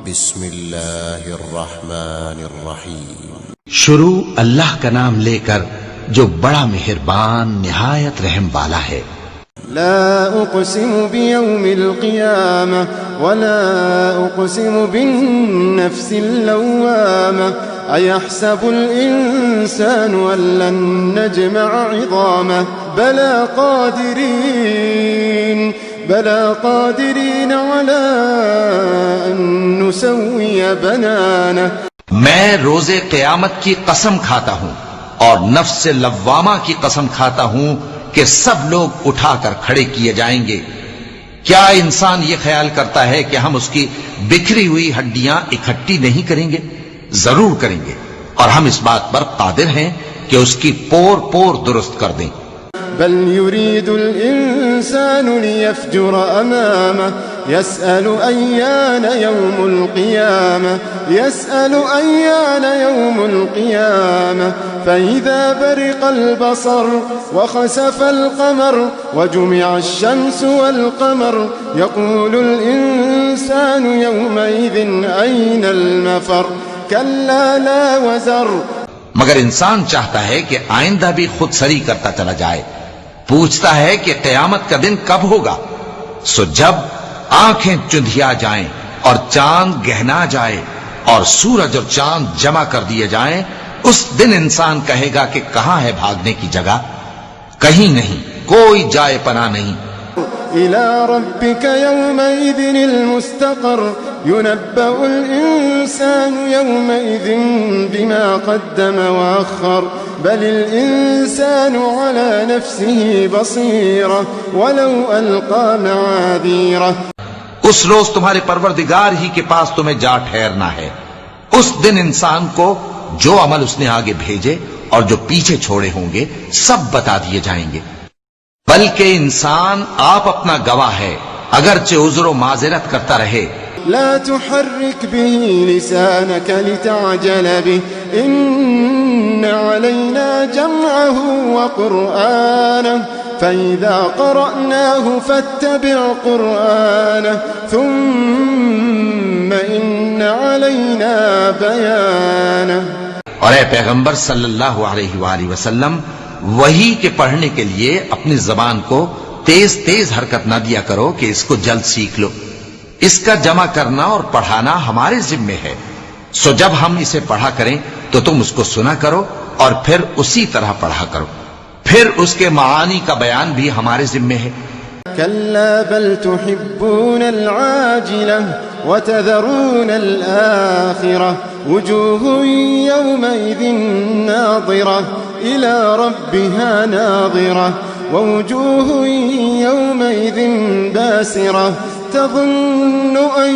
بسم اللہ الرحمن الرحیم. شروع اللہ کا نام لے کر جو بڑا مہربان نہایت رحم والا ہے. لا اقسم بیوم القیامہ ولا اقسم بالنفس اللوامہ ایحسب الانسان ان لن نجمع عظامہ بلا قادرین على ان نسوی بنانہ. میں روز قیامت کی قسم کھاتا ہوں اور نفس لوامہ کی قسم کھاتا ہوں کہ سب لوگ اٹھا کر کھڑے کیے جائیں گے. کیا انسان یہ خیال کرتا ہے کہ ہم اس کی بکھری ہوئی ہڈیاں اکٹھی نہیں کریں گے؟ ضرور کریں گے، اور ہم اس بات پر قادر ہیں کہ اس کی پور پور درست کر دیں. بل يريد الإنسان ليفجر أمامه يسأل أيان يوم القيامة فإذا برق البصر وخسف القمر وجمع الشمس والقمر يقول الإنسان يومئذ أين المفر كلا لا وزر. مگر انسان چاہتا ہے کہ آئندہ بھی خود سری کرتا چلا جائے، پوچھتا ہے کہ قیامت کا دن کب ہوگا. سو جب آنکھیں چندھیا جائیں اور چاند گہنا جائے اور سورج اور چاند جمع کر دیے جائیں، اس دن انسان کہے گا کہ کہاں ہے بھاگنے کی جگہ؟ کہیں نہیں، کوئی جائے پناہ نہیں. إلى ربك يومئذ المستقر ينبأ الإنسان يومئذ بما قدم وأخر بل الإنسان على نفسه بصيرة ولو ألقى معاذيره. اس روز تمہارے پروردگار ہی کے پاس تمہیں جا ٹھہرنا ہے. اس دن انسان کو جو عمل اس نے آگے بھیجے اور جو پیچھے چھوڑے ہوں گے سب بتا دیے جائیں گے. بلکہ انسان آپ اپنا گواہ ہے، اگرچہ عذر و معذرت کرتا رہے. لا تحرك به لسانك لتعجل به إن علينا جمعه وقرآنه فإذا قرأناه فاتبع قرآنه ثم إن علينا بيانه. اور اے پیغمبر صلی اللہ علیہ وآلہ وسلم، وحی کے پڑھنے کے لیے اپنی زبان کو تیز تیز حرکت نہ دیا کرو کہ اس کو جلد سیکھ لو. اس کا جمع کرنا اور پڑھانا ہمارے ذمے ہے. سو جب ہم اسے پڑھا کریں تو تم اس کو سنا کرو اور پھر اسی طرح پڑھا کرو. پھر اس کے معانی کا بیان بھی ہمارے ذمے ہے. كلا بل تحبون العاجلة وتذرون الآخرة وجوه يومئذ ناظرة إلى ربها ناظرة ووجوه يومئذ باسرة تظن أن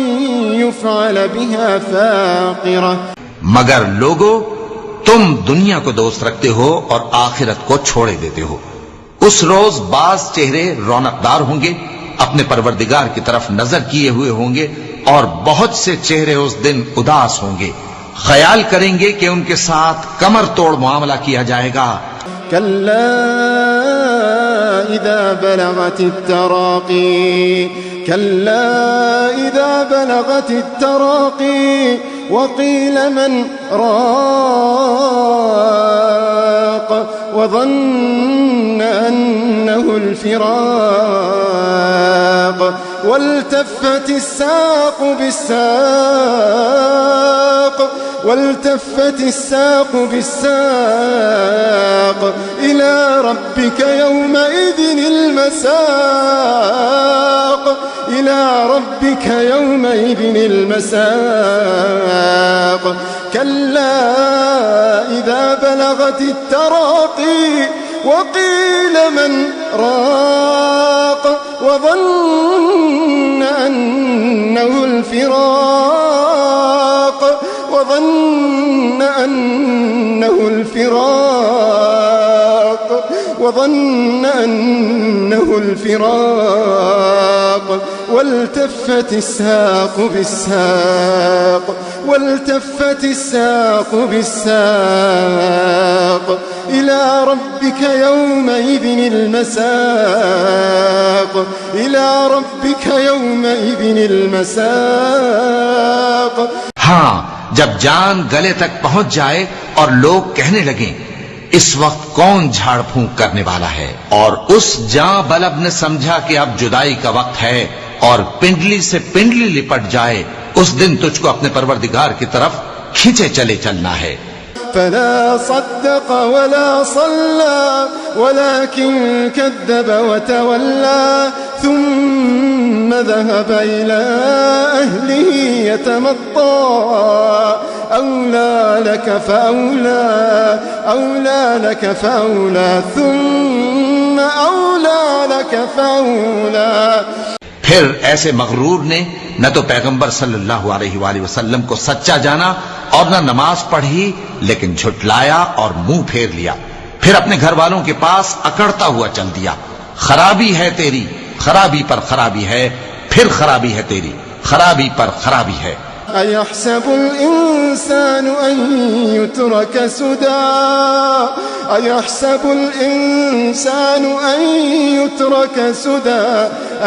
يفعل بها فاقرة. مگر لوگو، تم دنیا کو دوست رکھتے ہو اور آخرت کو چھوڑے دیتے ہو. اس روز بعض چہرے رونقدار ہوں گے، اپنے پروردگار کی طرف نظر کیے ہوئے ہوں گے، اور بہت سے چہرے اس دن اداس ہوں گے، خیال کریں گے کہ ان کے ساتھ کمر توڑ معاملہ کیا جائے گا. كلا إذا بلغت التراقي كلا إذا بلغت التراقي وقيل من راق وظن أنه الفراق والتفت الساق بالساق إلى ربك يومئذ المساق كلا إذا بلغت التراقي وقيل من راق وظن أنه الفراق والتفت الساق بالساق إلى ربك يومئذ المساق ہاں جب جان گلے تک پہنچ جائے اور لوگ کہنے لگیں اس وقت کون جھاڑ پھونک کرنے والا ہے، اور اس جاں بلب نے سمجھا کہ اب جدائی کا وقت ہے اور پنڈلی سے پنڈلی لپٹ جائے، اس دن تجھ کو اپنے پروردگار کی طرف کھینچے چلے چلنا ہے۔ فلا صدق ولا صلى ولكن كذب وتولى ثم ذهب إلى أهله يتمطى أولى لك فأولى ثم أولى لك فأولى۔ پھر ایسے مغرور نے نہ تو پیغمبر صلی اللہ علیہ وآلہ وسلم کو سچا جانا اور نہ نماز پڑھی، لیکن جھٹلایا اور منہ پھیر لیا، پھر اپنے گھر والوں کے پاس اکڑتا ہوا چل دیا۔ خرابی ہے تیری، خرابی پر خرابی ہے، پھر خرابی ہے تیری، خرابی پر خرابی ہے۔ أيحسب الإنسان أن يترك سدى أيحسب الإنسان أن يترك سدى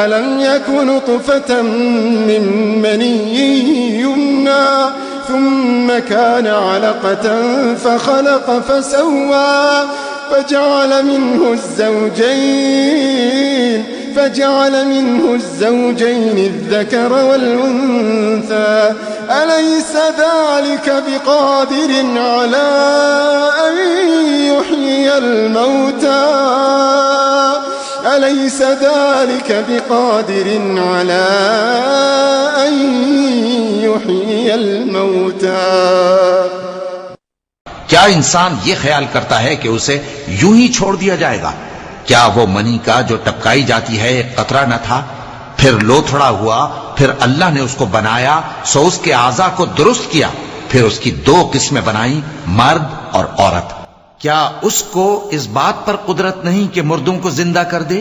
ألم يكن نطفة من مني يمنى ثم كان علقة فخلق فسوى فجعل منه الزوجين الذكر والأنثى أليس ذلك بقادر على أن يحيي الموتى أليس ذلك بقادر على أن يحيي الموتى۔ کیا انسان یہ خیال کرتا ہے کہ اسے یوں ہی چھوڑ دیا جائے گا؟ کیا وہ منی کا جو ٹپکائی جاتی ہے ایک قطرہ نہ تھا، پھر لوتھڑا ہوا، پھر اللہ نے اس کو بنایا، سو اس کے اعضاء کو درست کیا، پھر اس کی دو قسمیں بنائیں، مرد اور عورت۔ کیا اس کو اس بات پر قدرت نہیں کہ مردوں کو زندہ کر دے؟